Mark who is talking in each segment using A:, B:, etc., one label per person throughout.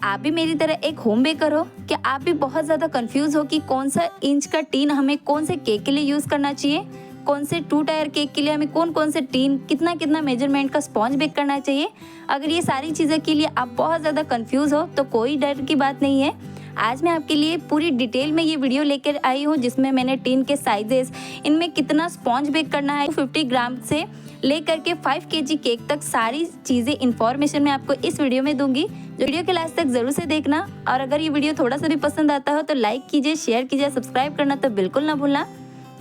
A: आप भी मेरी तरह एक होम बेकर हो? क्या आप भी बहुत ज़्यादा कंफ्यूज हो कि कौन सा इंच का टीन हमें कौन से केक के लिए यूज़ करना चाहिए, कौन से 2 टायर केक के लिए हमें कौन कौन से टीन, कितना कितना मेजरमेंट का स्पॉन्ज बेक करना चाहिए? अगर ये सारी चीज़ें के लिए आप बहुत ज़्यादा कंफ्यूज हो तो कोई डर की बात नहीं है। आज मैं आपके लिए पूरी डिटेल में ये वीडियो लेकर आई हूँ जिसमें मैंने टीन के साइजेस, इनमें कितना स्पॉन्ज बेक करना है, 50 ग्राम से लेकर के 5 केजी केक तक सारी चीज़ें इन्फॉर्मेशन मैं आपको इस वीडियो में दूंगी। जो वीडियो के लास्ट तक ज़रूर से देखना, और अगर ये वीडियो थोड़ा सा भी पसंद आता हो तो लाइक कीजिए, शेयर कीजिए, सब्सक्राइब करना तो बिल्कुल ना भूलना।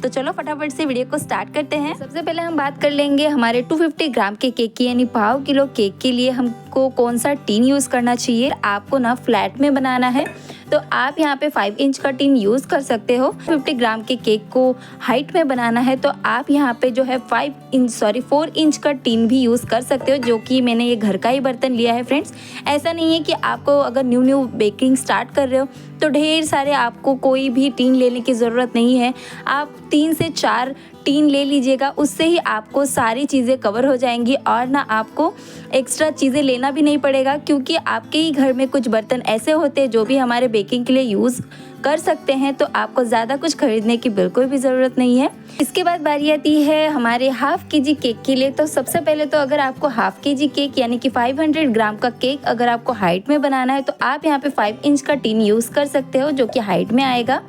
A: तो चलो फटाफट से वीडियो को स्टार्ट करते हैं। सबसे पहले हम बात कर लेंगे हमारे 250 ग्राम के केक की, यानी पाव किलो केक के लिए हमको कौन सा टीन यूज़ करना चाहिए। आपको ना फ्लैट में बनाना है तो आप यहाँ पे 5 इंच का टीन यूज़ कर सकते हो। 50 ग्राम के केक को हाइट में बनाना है तो आप यहाँ पे जो है 4 इंच का टीन भी यूज़ कर सकते हो, जो कि मैंने ये घर का ही बर्तन लिया है फ्रेंड्स। ऐसा नहीं है कि आपको अगर न्यू बेकिंग स्टार्ट कर रहे हो तो ढेर सारे आपको कोई भी टीन लेने की ज़रूरत नहीं है। आप 3 से 4 टीन ले लीजिएगा, उससे ही आपको सारी चीज़ें कवर हो जाएंगी और ना आपको एक्स्ट्रा चीज़ें लेना भी नहीं पड़ेगा, क्योंकि आपके ही घर में कुछ बर्तन ऐसे होते हैं जो भी हमारे बेकिंग के लिए यूज़ कर सकते हैं, तो आपको ज़्यादा कुछ खरीदने की बिल्कुल भी ज़रूरत नहीं है। इसके बाद बारी आती है हमारे हाफ केजी केक के लिए। तो सबसे पहले तो अगर आपको हाफ केजी केक यानी कि 500 ग्राम का केक अगर आपको हाइट में बनाना है तो आप यहाँ पे 5 इंच का टीन यूज़ कर सकते हो, जो कि हाइट में आएगा।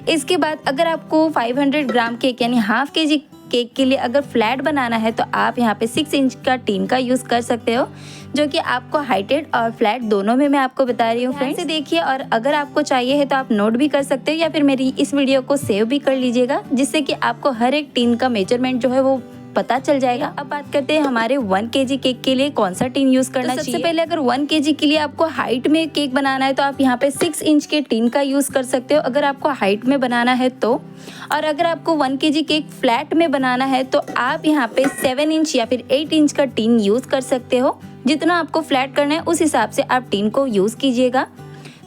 A: इसके बाद अगर आपको 500 ग्राम केक यानी हाफ केजी केक के लिए अगर फ्लैट बनाना है तो आप यहाँ पे 6 इंच का टीन का यूज़ कर सकते हो, जो कि आपको हाइटेड और फ्लैट दोनों में मैं आपको बता रही हूँ फ्रेंड्स। से देखिए, और अगर आपको चाहिए है तो आप नोट भी कर सकते हो या फिर मेरी इस वीडियो को सेव भी कर लीजिएगा, जिससे कि आपको हर एक टीन का मेजरमेंट जो है वो पता चल जाएगा। अब बात करते हैं हमारे 1 केजी केक के लिए कौन सा टीन यूज़ करना चाहिए। सबसे पहले अगर 1 केजी के लिए आपको हाइट में केक बनाना है तो आप यहाँ पे 6 इंच के टीन का यूज़ कर सकते हो, अगर आपको हाइट में बनाना है तो। और अगर आपको 1 केजी केक फ्लैट में बनाना है तो आप यहाँ पे 7 इंच या फिर 8 इंच का टीन यूज़ कर सकते हो। जितना आपको फ्लैट करना है उस हिसाब से आप टीन को यूज़ कीजिएगा।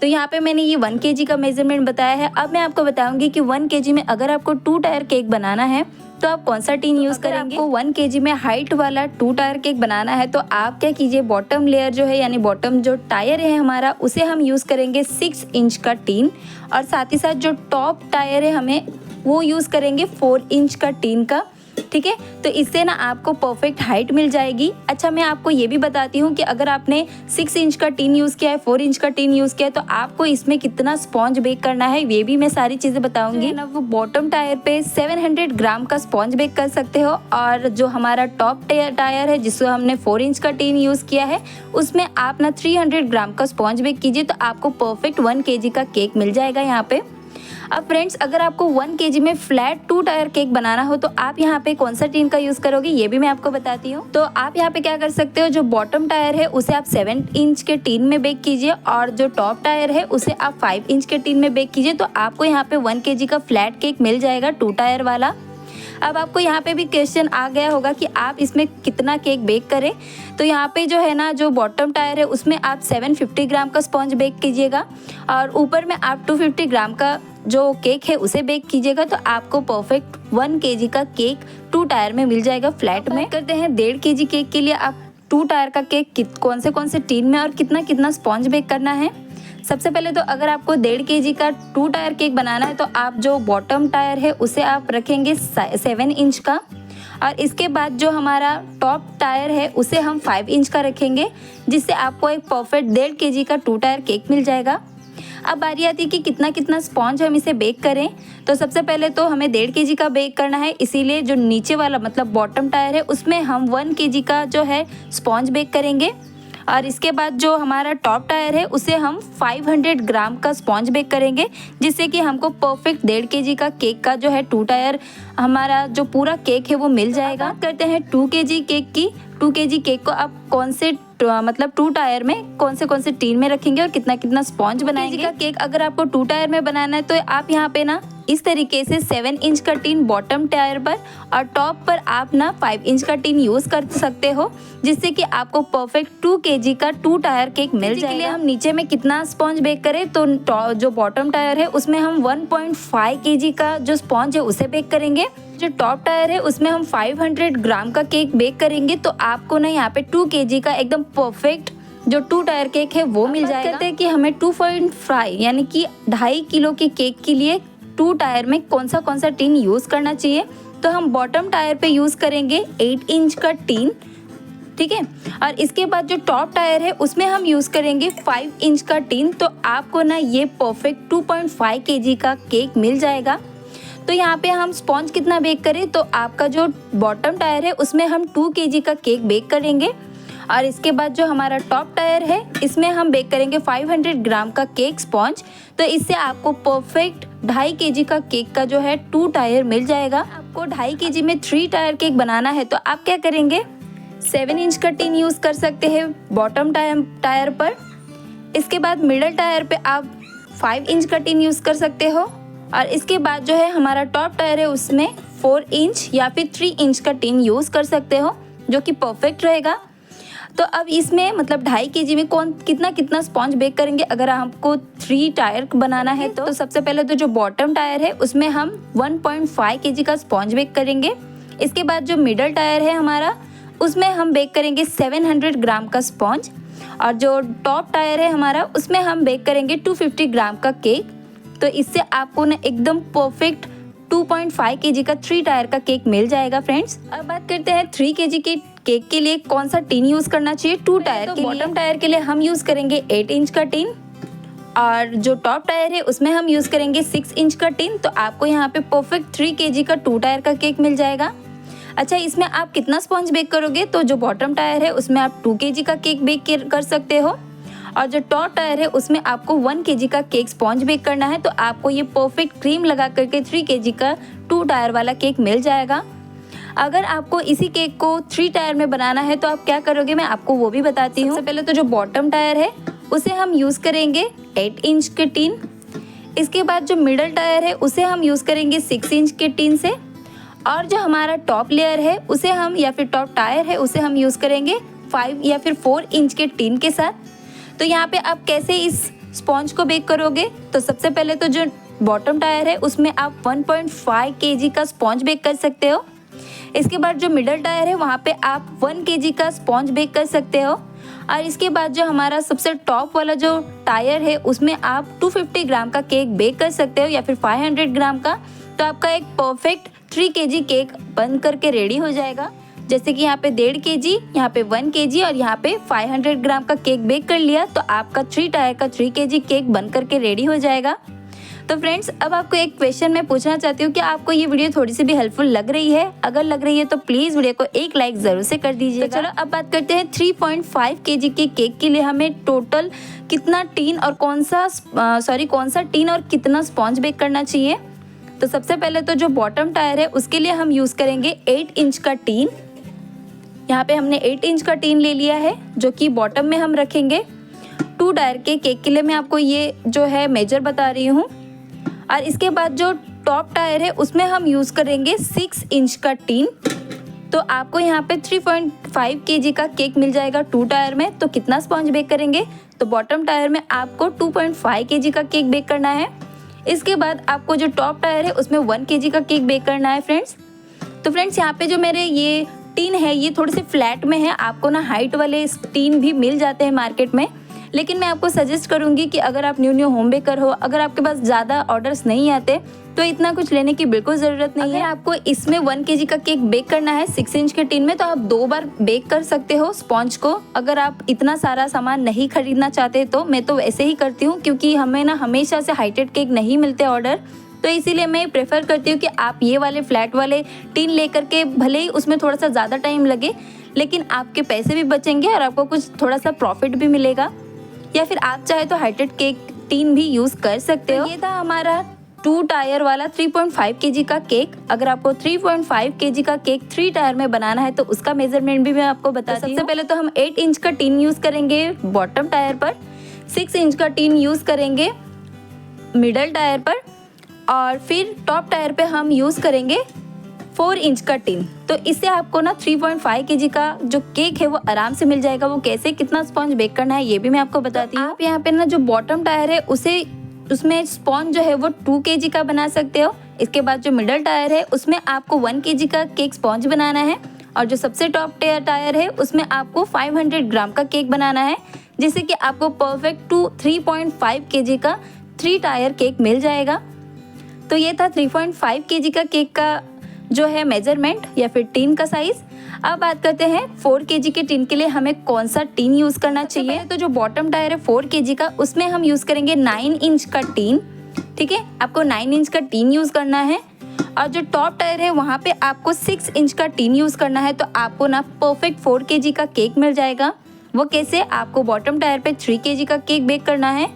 A: तो यहाँ पे मैंने ये 1 केजी का मेजरमेंट बताया है। अब मैं आपको बताऊंगी कि 1 केजी में अगर आपको 2 टायर केक बनाना है तो आप कौन सा टीन यूज़ करेंगे। आपको 1 केजी में हाइट वाला 2 टायर केक बनाना है तो आप क्या कीजिए, बॉटम लेयर जो है यानी बॉटम जो टायर है हमारा, उसे हम यूज़ करेंगे 6 इंच का टीन, और साथ ही साथ जो टॉप टायर है हमें वो यूज़ करेंगे 4 इंच का टीन का। ठीक है, तो इससे ना आपको परफेक्ट हाइट मिल जाएगी। अच्छा, मैं आपको ये भी बताती हूँ कि अगर आपने 6 इंच का टीन यूज़ किया है, 4 इंच का टीन यूज़ किया है, तो आपको इसमें कितना स्पॉन्ज बेक करना है ये भी मैं सारी चीज़ें बताऊंगी ना। वो बॉटम टायर पे 700 ग्राम का स्पॉन्ज बेक कर सकते हो, और जो हमारा टॉप टायर है जिसको हमने 4 इंच का टीन यूज़ किया है उसमें आप ना 300 ग्राम का स्पॉन्ज बेक कीजिए, तो आपको परफेक्ट 1 केजी का केक मिल जाएगा यहाँ पे। अब फ्रेंड्स, अगर आपको 1 केजी में फ्लैट 2 टायर केक बनाना हो तो आप यहाँ पे कौन सा टीन का यूज़ करोगे ये भी मैं आपको बताती हूँ। तो आप यहाँ पे क्या कर सकते हो, जो बॉटम टायर है उसे आप 7 इंच के टीन में बेक कीजिए, और जो टॉप टायर है उसे आप 5 इंच के टीन में बेक कीजिए, तो आपको यहाँ पे 1 केजी का फ्लैट केक मिल जाएगा 2 टायर वाला। अब आपको यहाँ पे भी क्वेश्चन आ गया होगा कि आप इसमें कितना केक बेक करें। तो यहाँ पे जो है ना, जो बॉटम टायर है उसमें आप 750 ग्राम का स्पॉन्ज बेक कीजिएगा, और ऊपर में आप 250 ग्राम का जो केक है उसे बेक कीजिएगा, तो आपको परफेक्ट 1 केजी का केक 2 टायर में मिल जाएगा फ्लैट में। करते हैं 1.5 केजी केक के लिए आप 2 टायर का केक कौन से टीन में और कितना कितना स्पॉन्ज बेक करना है। सबसे पहले तो अगर आपको 1.5 केजी का 2 टायर केक बनाना है तो आप जो बॉटम टायर है उसे आप रखेंगे 7 इंच का, और इसके बाद जो हमारा टॉप टायर है उसे हम 5 इंच का रखेंगे, जिससे आपको एक परफेक्ट 1.5 केजी का 2 टायर केक मिल जाएगा। अब बारी आती है कि कितना कितना स्पॉन्ज हम इसे बेक करें। तो सबसे पहले तो हमें 1.5 केजी का बेक करना है, इसीलिए जो नीचे वाला मतलब बॉटम टायर है उसमें हम 1 केजी का जो है स्पॉन्ज बेक करेंगे, और इसके बाद जो हमारा टॉप टायर है उसे हम 500 ग्राम का स्पॉन्ज बेक करेंगे, जिससे कि हमको परफेक्ट 1.5 केजी का केक का जो है 2 टायर हमारा जो पूरा केक है वो मिल जाएगा। बात करते हैं 2 केजी केक की। 2 केजी केक को आप कौन से मतलब 2 टायर में कौन से टीन में रखेंगे और कितना कितना स्पॉन्ज बनाएंगे। का केक अगर आपको 2 टायर में बनाना है तो आप यहाँ पे ना इस तरीके से 7 इंच का टीन बॉटम टायर पर और टॉप पर आप ना 5 इंच का टीन यूज़ कर सकते हो, जिससे कि आपको परफेक्ट 2 केजी का 2 टायर केक मिल जाएगा। लिए हम नीचे में कितना स्पॉन्ज बेक करें, तो जो बॉटम टायर है उसमें हम 1.5 केजी का जो स्पॉन्ज है उसे बेक करेंगे। जो टॉप टायर है उसमें हम 500 ग्राम का केक बेक करेंगे, तो आपको ना यहाँ पे 2 केजी का एकदम परफेक्ट जो 2 टायर केक है वो मिल जाएगा। कहते हैं कि हमें 2.5 यानी कि 2.5 किलो के केक के लिए 2 टायर में कौन सा टीन यूज़ करना चाहिए। तो हम बॉटम टायर पे यूज़ करेंगे 8 इंच का टीन, ठीक है। और इसके बाद जो टॉप टायर है उसमें हम यूज़ करेंगे 5 इंच का टीन। तो आपको ना ये परफेक्ट 2.5 केजी का केक मिल जाएगा। तो यहाँ पे हम स्पॉन्ज कितना बेक करें, तो आपका जो बॉटम टायर है उसमें हम 2 केजी का केक बेक करेंगे। और इसके बाद जो हमारा टॉप टायर है इसमें हम बेक करेंगे 500 ग्राम का केक स्पॉन्ज। तो इससे आपको परफेक्ट 2.5 केजी का केक का जो है 2 टायर मिल जाएगा। आपको 2.5 केजी में 3 टायर केक बनाना है तो आप क्या करेंगे, 7 इंच का टीन यूज़ कर सकते हैं बॉटम टायर पर। इसके बाद मिडल टायर पे आप 5 इंच का टीन यूज़ कर सकते हो। और इसके बाद जो है हमारा टॉप टायर है उसमें 4 इंच या फिर 3 इंच का टीन यूज़ कर सकते हो, जो कि परफेक्ट रहेगा। तो अब इसमें मतलब 2.5 केजी में कितना स्पॉन्ज बेक करेंगे अगर आपको 3 टायर बनाना है। तो सबसे पहले तो जो बॉटम टायर है उसमें हम 1.5 केजी का स्पॉन्ज बेक करेंगे। इसके बाद जो मिडल टायर है हमारा उसमें हम बेक करेंगे 700 ग्राम का स्पॉन्ज। और जो टॉप टायर है हमारा उसमें हम बेक करेंगे 250 ग्राम का केक। तो इससे आपको ना एकदम परफेक्ट 2.5 केजी का 3 टायर का केक मिल जाएगा फ्रेंड्स। अब बात करते हैं 3 केजी के केक के लिए कौन सा टीन यूज़ करना चाहिए 2 टायर के लिए। बॉटम टायर के लिए हम यूज़ करेंगे 8 इंच का टीन और जो टॉप टायर है उसमें हम यूज़ करेंगे 6 इंच का टीन। तो आपको यहाँ पे परफेक्ट 3 केजी का 2 टायर का केक मिल जाएगा। अच्छा, इसमें आप कितना स्पॉन्ज बेक करोगे, तो जो बॉटम टायर है उसमें आप 2 केजी का केक बेक कर सकते हो और जो टॉप टायर है उसमें आपको 1 केजी का केक स्पॉन्ज बेक करना है। तो आपको ये परफेक्ट क्रीम लगा करके 3 केजी का 2 टायर वाला केक मिल जाएगा। अगर आपको इसी केक को 3 टायर में बनाना है तो आप क्या करोगे, मैं आपको वो भी बताती हूँ। सबसे पहले तो जो बॉटम टायर है उसे हम यूज़ करेंगे 8 इंच के टीन। इसके बाद जो मिडल टायर है उसे हम यूज़ करेंगे 6 इंच के टीन से। और जो हमारा टॉप लेयर है उसे हम या फिर टॉप टायर है उसे हम यूज़ करेंगे 5 या फिर 4 इंच के टीन के साथ। तो यहाँ पे आप कैसे इस स्पॉन्ज को बेक करोगे, तो सबसे पहले तो जो बॉटम टायर है उसमें आप 1.5 केजी का स्पॉन्ज बेक कर सकते हो। इसके बाद जो मिडल टायर है वहाँ पे आप 1 केजी का स्पॉन्ज बेक कर सकते हो। और इसके बाद जो हमारा सबसे टॉप वाला जो टायर है उसमें आप 250 ग्राम का केक बेक कर सकते हो या फिर 500 ग्राम का। तो आपका एक परफेक्ट 3 केजी केक बन करके रेडी हो जाएगा। जैसे कि यहाँ पे 1.5 केजी, यहाँ पे 1 केजी और यहाँ पे 500 ग्राम का केक बेक कर लिया तो आपका 3 टायर का 3 केजी केक बन करके रेडी हो जाएगा। तो फ्रेंड्स, अब आपको एक क्वेश्चन मैं पूछना चाहती हूँ कि आपको ये वीडियो थोड़ी सी भी हेल्पफुल लग रही है। अगर लग रही है तो प्लीज़ वीडियो को एक लाइक ज़रूर से कर दीजिएगा। तो चलो अब बात करते हैं 3.5 केजी के केक के लिए हमें टोटल कितना टीन और कौन सा टीन और कितना स्पॉन्ज बेक करना चाहिए। तो सबसे पहले तो जो बॉटम टायर है उसके लिए हम यूज़ करेंगे 8 इंच का टीन। यहाँ पे हमने 8 इंच का टीन ले लिया है जो कि बॉटम में हम रखेंगे। 2 टायर के केक के लिए मैं आपको ये जो है मेजर बता रही हूँ। और इसके बाद जो टॉप टायर है उसमें हम यूज़ करेंगे 6 इंच का टीन। तो आपको यहाँ पे 3.5 केजी का केक मिल जाएगा 2 टायर में। तो कितना स्पॉन्ज बेक करेंगे, तो बॉटम टायर में आपको 2.5 केजी का केक बेक करना है। इसके बाद आपको जो टॉप टायर है उसमें 1 केजी का केक बेक करना है फ्रेंड्स। तो फ्रेंड्स, यहाँ पे जो मेरे ये टीन है ये थोड़े से फ्लैट में है। आपको ना हाइट वाले टीन भी मिल जाते हैं मार्केट में, लेकिन मैं आपको सजेस्ट करूँगी कि अगर आप न्यू होम बेकर हो, अगर आपके पास ज़्यादा ऑर्डर्स नहीं आते तो इतना कुछ लेने की बिल्कुल ज़रूरत नहीं है। आपको इसमें 1 केजी का केक बेक करना है 6 इंच के टीन में, तो आप 2 बार बेक कर सकते हो स्पॉन्ज को। अगर आप इतना सारा सामान नहीं खरीदना चाहते तो मैं तो ऐसे ही करती हूँ, क्योंकि हमें ना हमेशा से हाइटेड केक नहीं मिलते ऑर्डर। तो इसीलिए मैं प्रेफर करती हूँ कि आप ये वाले फ्लैट वाले टीन लेकर के, भले ही उसमें थोड़ा सा ज़्यादा टाइम लगे लेकिन आपके पैसे भी बचेंगे और आपको कुछ थोड़ा सा प्रॉफिट भी मिलेगा। या फिर आप चाहे तो हाइटेड केक टीन भी यूज़ कर सकते हो। ये था हमारा 2 टायर वाला 3.5 केजी का केक। अगर आपको 3.5 केजी का केक 3 टायर में बनाना है तो उसका मेजरमेंट भी मैं आपको बताती हूँ। सबसे पहले तो हम 8 इंच का टीन यूज़ करेंगे बॉटम टायर पर, 6 इंच का टीन यूज़ करेंगे मिडल टायर पर और फिर टॉप टायर पे हम यूज़ करेंगे 4 इंच का टीन। तो इससे आपको ना 3.5 केजी का जो केक है वो आराम से मिल जाएगा। वो कैसे, कितना स्पॉन्ज बेक करना है ये भी मैं आपको बताती हूँ। आप यहाँ पे ना जो बॉटम टायर है उसमें स्पॉन्ज जो है वो 2 केजी का बना सकते हो। इसके बाद जो मिडल टायर है उसमें आपको 1 केजी का केक स्पॉन्ज बनाना है और जो सबसे टॉप टायर है उसमें आपको 500 ग्राम का केक बनाना है, जिससे कि आपको परफेक्ट 3.5 kg का 3 टायर केक मिल जाएगा। तो ये था 3.5 kg का केक का जो है मेजरमेंट या फिर टीन का साइज। अब बात करते हैं 4 kg के टीन के लिए हमें कौन सा टीन यूज करना चाहिए। तो जो बॉटम टायर है 4 kg का, उसमें हम यूज करेंगे 9 इंच का टीन। ठीक है, आपको 9 इंच का टीन यूज करना है। और जो टॉप टायर है वहाँ पे आपको 6 इंच का टीन यूज करना है। तो आपको ना परफेक्ट 4 kg का केक मिल जाएगा। वो कैसे, आपको बॉटम टायर पे 3 kg का केक बेक करना है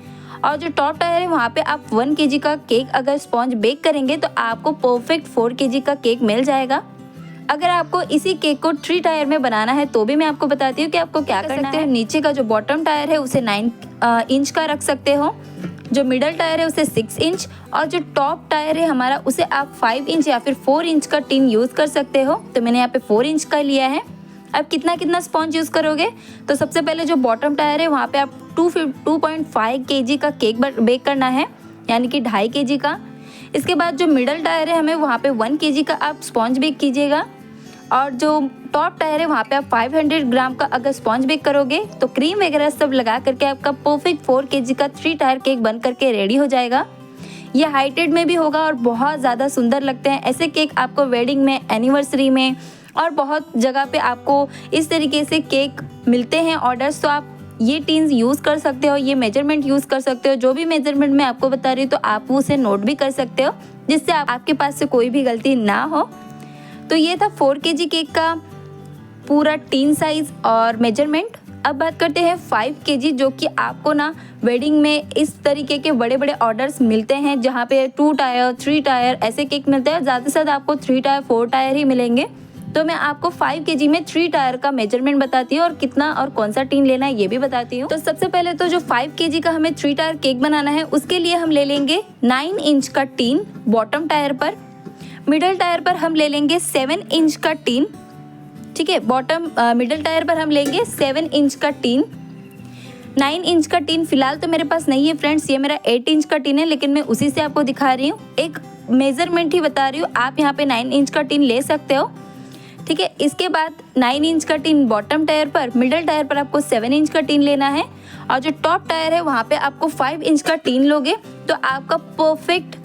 A: और जो टॉप टायर है वहाँ पे आप 1 kg का केक अगर स्पॉन्ज बेक करेंगे तो आपको परफेक्ट 4 kg का केक मिल जाएगा। अगर आपको इसी केक को 3 टायर में बनाना है तो भी मैं आपको बताती हूँ कि आपको क्या करना है। नीचे का जो बॉटम टायर है उसे 9 इंच का रख सकते हो, जो मिडल टायर है उसे 6 इंच और जो टॉप टायर है हमारा उसे आप 5 इंच या फिर 4 इंच का टीन यूज़ कर सकते हो। तो मैंने यहाँ पे 4 इंच का लिया है। अब कितना स्पॉन्ज यूज़ करोगे, तो सबसे पहले जो बॉटम टायर है वहाँ पे आप 2.5 kg का केक बेक करना है, यानी कि 2.5 kg का। इसके बाद जो मिडल टायर है हमें वहाँ पे 1 kg का आप स्पॉन्ज बेक कीजिएगा और जो टॉप टायर है वहाँ पे आप 500 ग्राम का अगर स्पॉन्ज बेक करोगे तो क्रीम वगैरह सब लगा करके आपका परफेक्ट 4 kg का 3 टायर केक बन करके रेडी हो जाएगा। ये हाइटेड में भी होगा और बहुत ज़्यादा सुंदर लगते हैं। ऐसे केक आपको वेडिंग में, एनिवर्सरी में और बहुत जगह पे आपको इस तरीके से केक मिलते हैं ऑर्डर्स। तो आप ये टीन्स यूज़ कर सकते हो, ये मेजरमेंट यूज़ कर सकते हो। जो भी मेजरमेंट मैं आपको बता रही हूँ तो आप उसे नोट भी कर सकते हो, जिससे आपके पास से कोई भी गलती ना हो। तो ये था 4 kg केक का पूरा टीन साइज और मेजरमेंट। अब बात करते हैं 5 kg, जो कि आपको ना वेडिंग में इस तरीके के बड़े बड़े ऑर्डर्स मिलते हैं जहाँ पे 2 टायर 3 टायर ऐसे केक मिलते हैं। ज़्यादा से ज़्यादा आपको 3 टायर 4 टायर ही मिलेंगे। तो मैं आपको 5 kg में 3 टायर का मेजरमेंट बताती हूँ और कितना और कौन सा टीन लेना है ये भी बताती हूँ। तो सबसे पहले तो जो 5 kg का हमें 3 टायर केक बनाना है उसके लिए हम ले लेंगे 9 इंच का टीन बॉटम टायर पर। मिडल टायर पर हम ले लेंगे 7 इंच का टीन। ठीक है, मिडल टायर पर हम लेंगे 7 इंच का टीन। 9 इंच का टीन फिलहाल तो मेरे पास नहीं है फ्रेंड्स, ये मेरा 8 इंच का टीन है, लेकिन मैं उसी से आपको दिखा रही हूँ, एक मेजरमेंट ही बता रही हूँ। आप यहाँ पे 9 इंच का टीन ले सकते हो। ठीक है, इसके बाद 9 इंच का टीन बॉटम टायर पर, मिडल टायर पर आपको 7 इंच का टीन लेना है और जो टॉप टायर है वहाँ पे आपको 5 इंच का टीन लोगे तो आपका परफेक्ट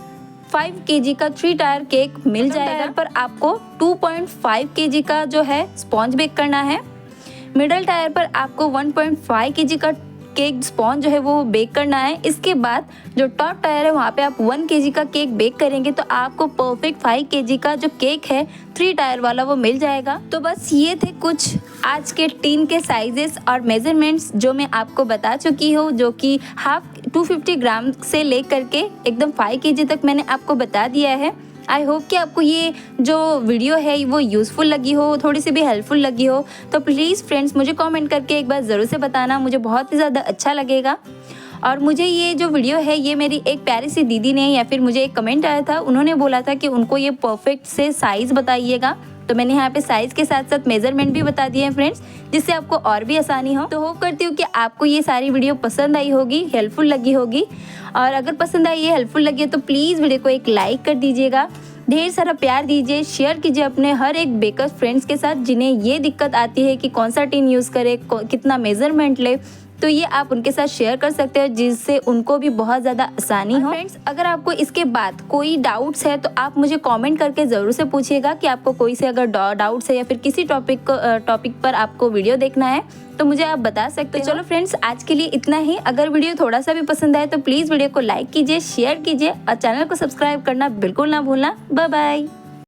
A: 5 kg का 3 टायर केक मिल जाएगा। टायर पर आपको 2.5 kg का जो है स्पॉन्ज बेक करना है। मिडल टायर पर आपको 1.5 kg का केक स्पॉन्ज जो है वो बेक करना है। इसके बाद जो टॉप टायर है वहाँ पे आप 1 kg का केक बेक करेंगे तो आपको परफेक्ट 5 kg का जो केक है 3 टायर वाला वो मिल जाएगा। तो बस ये थे कुछ आज के टीन के साइजेस और मेजरमेंट्स जो मैं आपको बता चुकी हूँ, जो कि 250 ग्राम से लेकर के एकदम 5 kg तक मैंने आपको बता दिया है। आई होप कि आपको ये जो वीडियो है वो यूज़फुल लगी हो, थोड़ी सी भी हेल्पफुल लगी हो। तो प्लीज़ फ्रेंड्स मुझे कमेंट करके एक बार ज़रूर से बताना, मुझे बहुत ही ज़्यादा अच्छा लगेगा। और मुझे ये जो वीडियो है ये मेरी एक प्यारी सी दीदी ने, या फिर मुझे एक कमेंट आया था, उन्होंने बोला था कि उनको ये परफेक्ट से साइज़ बताइएगा। तो मैंने यहाँ पे साइज़ के साथ साथ मेजरमेंट भी बता दिए हैं फ्रेंड्स, जिससे आपको और भी आसानी हो। तो होप करती हूँ कि आपको ये सारी वीडियो पसंद आई होगी, हेल्पफुल लगी होगी। और अगर पसंद आई, ये हेल्पफुल लगी है तो प्लीज़ वीडियो को एक लाइक कर दीजिएगा, ढेर सारा प्यार दीजिए, शेयर कीजिए अपने हर एक बेकर्स फ्रेंड्स के साथ जिन्हें ये दिक्कत आती है कि कौन सा टीन यूज़ करे, कितना मेजरमेंट ले। तो ये आप उनके साथ शेयर कर सकते हो, जिससे उनको भी बहुत ज़्यादा आसानी हो। फ्रेंड्स अगर आपको इसके बाद कोई डाउट्स है तो आप मुझे कमेंट करके ज़रूर से पूछिएगा कि आपको कोई से अगर डाउट्स है या फिर किसी टॉपिक पर आपको वीडियो देखना है तो मुझे आप बता सकते हो। चलो फ्रेंड्स आज के लिए इतना ही। अगर वीडियो थोड़ा सा भी पसंद आए तो प्लीज़ वीडियो को लाइक कीजिए, शेयर कीजिए और चैनल को सब्सक्राइब करना बिल्कुल ना भूलना। Bye bye.